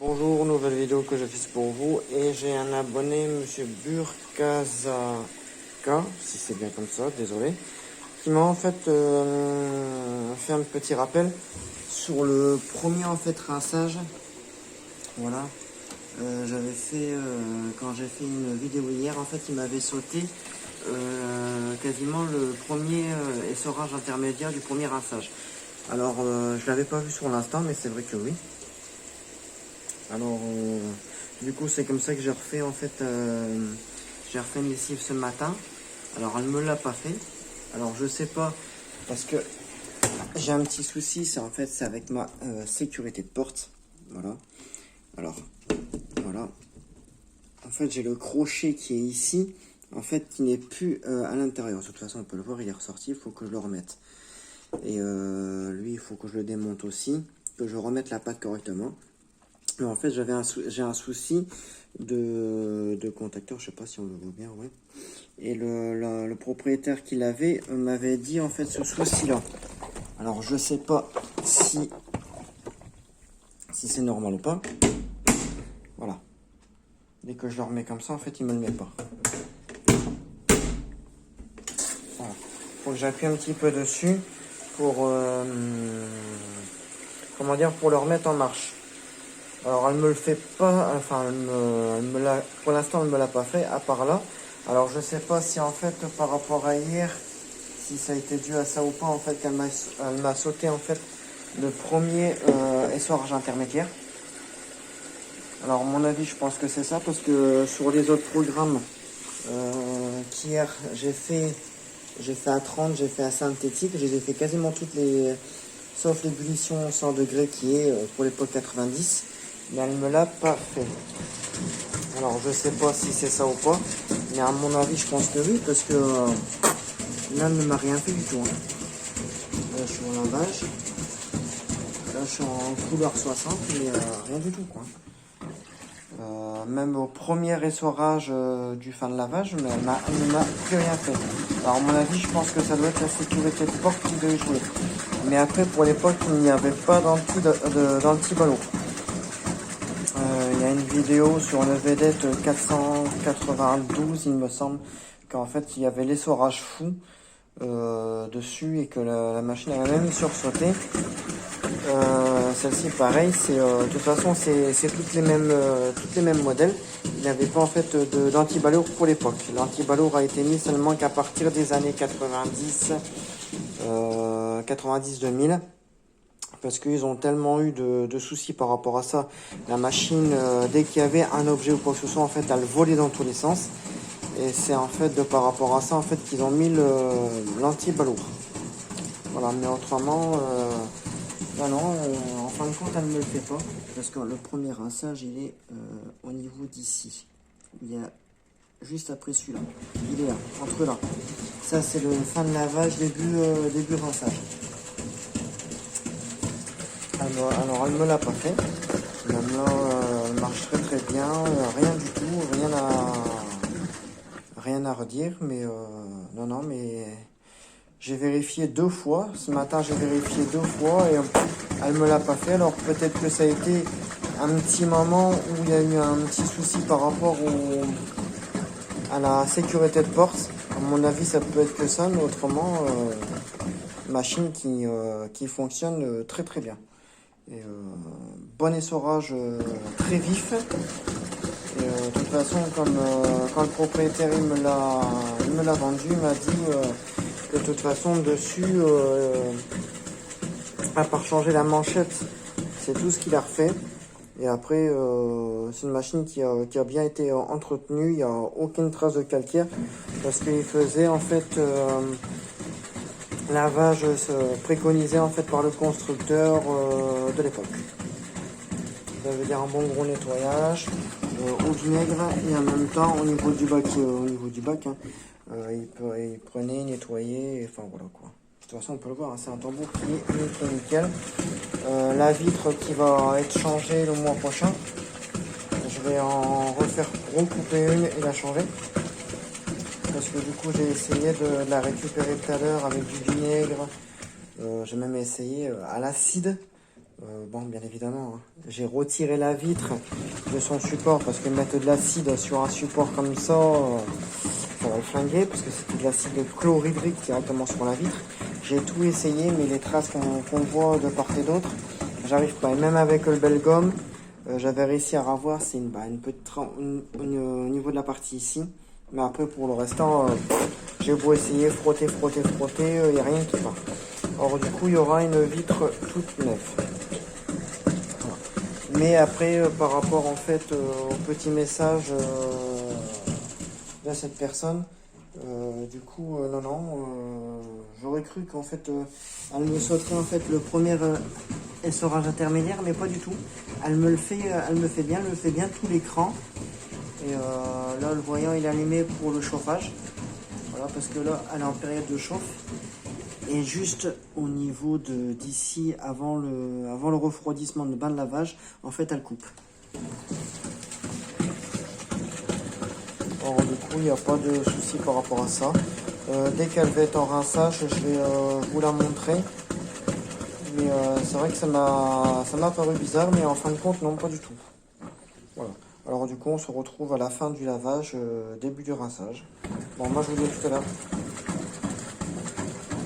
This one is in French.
Bonjour, nouvelle vidéo que je fais pour vous et j'ai un abonné, monsieur Burkazaka, si c'est bien comme ça, désolé, qui m'a en fait fait un petit rappel sur le premier en fait rinçage. Voilà, j'avais fait quand j'ai fait une vidéo hier, en fait il m'avait sauté quasiment le premier essorage intermédiaire du premier rinçage. Alors je l'avais pas vu sur l'instant, mais c'est vrai que oui. Alors, du coup, c'est comme ça que j'ai refait, en fait, j'ai refait une lessive ce matin. Alors, elle me l'a pas fait. Alors, je sais pas, parce que j'ai un petit souci, c'est en fait, c'est avec ma sécurité de porte. Voilà. Alors, voilà. En fait, j'ai le crochet qui est ici, en fait, qui n'est plus à l'intérieur. De toute façon, on peut le voir, il est ressorti, il faut que je le remette. Et lui, il faut que je le démonte aussi, que je remette la patte correctement. Mais en fait, j'ai un souci de contacteur, je sais pas si on le voit bien, ouais. Et le propriétaire qui l'avait m'avait dit en fait ce souci-là. Alors je sais pas si c'est normal ou pas. Voilà. Dès que je le remets comme ça, en fait, il me le met pas. Voilà. Faut que j'appuie un petit peu dessus pour comment dire, pour le remettre en marche. Alors elle me le fait pas, enfin pour l'instant elle me l'a pas fait, à part là. Alors je sais pas si en fait par rapport à hier, si ça a été dû à ça ou pas, en fait qu'elle m'a sauté en fait le premier essorage intermédiaire. Alors à mon avis je pense que c'est ça, parce que sur les autres programmes qu'hier j'ai fait à 30, j'ai fait à synthétique, je les ai fait quasiment toutes les, sauf l'ébullition 100 degrés qui est pour l'époque 90. Mais elle me l'a pas fait. Alors je sais pas si c'est ça ou pas, mais à mon avis je pense que oui, parce que là elle ne m'a rien fait du tout. Là je suis en lavage, là je suis en couleur 60, mais rien du tout quoi. Même au premier essorage du fin de lavage, mais elle ne m'a plus rien fait. Alors à mon avis je pense que ça doit être la sécurité de porte qui doit jouer. Mais après pour l'époque il n'y avait pas d'anti-ballot. Il y a une vidéo sur le vedette 492, il me semble, qu'en fait il y avait l'essorage fou dessus et que la machine avait même sursauté. Celle-ci pareil, c'est de toute façon c'est toutes les mêmes modèles. Il n'y avait pas en fait d'anti-balourd pour l'époque. L'anti-balourd a été mis seulement qu'à partir des années 90-2000. Parce qu'ils ont tellement eu de soucis par rapport à ça. La machine, dès qu'il y avait un objet ou quoi que ce soit, en fait, elle volait dans tous les sens. Et c'est en fait par rapport à ça, en fait, qu'ils ont mis l'anti-balourd. Voilà, mais autrement, non, en fin de compte, elle ne me le fait pas. Parce que le premier rinçage, il est au niveau d'ici. Il y a juste après celui-là. Il est là, entre là. Ça, c'est le fin de lavage, début rinçage. Alors elle me l'a pas fait. Maintenant, elle marche très bien, rien du tout, rien à redire, mais non, mais j'ai vérifié 2 fois. Ce matin, j'ai vérifié 2 fois et elle me l'a pas fait. Alors peut-être que ça a été un petit moment où il y a eu un petit souci par rapport à la sécurité de porte. À mon avis, ça peut être que ça, mais autrement, machine qui fonctionne très bien. Et bon essorage très vif. Et de toute façon, comme quand le propriétaire il me l'a vendu, il m'a dit que de toute façon dessus, à part changer la manchette, c'est tout ce qu'il a refait. Et après, c'est une machine qui a bien été entretenue, il n'y a aucune trace de calcaire, parce qu'il faisait en fait lavage préconisé en fait par le constructeur de l'époque. Ça veut dire un bon gros nettoyage au vinaigre et en même temps au niveau du bac, il prenait, nettoyait, enfin voilà quoi. De toute façon on peut le voir, hein, c'est un tambour qui est nickel. La vitre qui va être changée le mois prochain. Je vais en recouper une et la changer. Parce que du coup j'ai essayé de la récupérer tout à l'heure avec du vinaigre. J'ai même essayé à l'acide. Bon, bien évidemment, hein, j'ai retiré la vitre de son support parce que mettre de l'acide sur un support comme ça, ça va le flinguer parce que c'était de l'acide chlorhydrique directement sur la vitre. J'ai tout essayé, mais les traces qu'on voit de part et d'autre, j'arrive pas. Et même avec le Belgum, j'avais réussi à revoir, c'est une petite au niveau de la partie ici. Mais après, pour le restant, j'ai beau essayer, frotter, il n'y a rien qui va. Alors du coup, il y aura une vitre toute neuve. Voilà. Mais après, par rapport en fait au petit message de cette personne, non, j'aurais cru qu'en fait, elle me sauterait en fait le premier essorage intermédiaire, mais pas du tout. Elle me fait bien tout l'écran. Et là, le voyant il est allumé pour le chauffage. Voilà, parce que là, elle est en période de chauffe. Et juste au niveau d'ici, avant le refroidissement de bain de lavage, en fait, elle coupe. Alors, du coup, il n'y a pas de souci par rapport à ça. Dès qu'elle va être en rinçage, je vais vous la montrer. Mais c'est vrai que ça m'a paru bizarre, mais en fin de compte, non, pas du tout. Voilà. Alors du coup, on se retrouve à la fin du lavage, début du rinçage. Bon, moi je vous dis à tout à l'heure.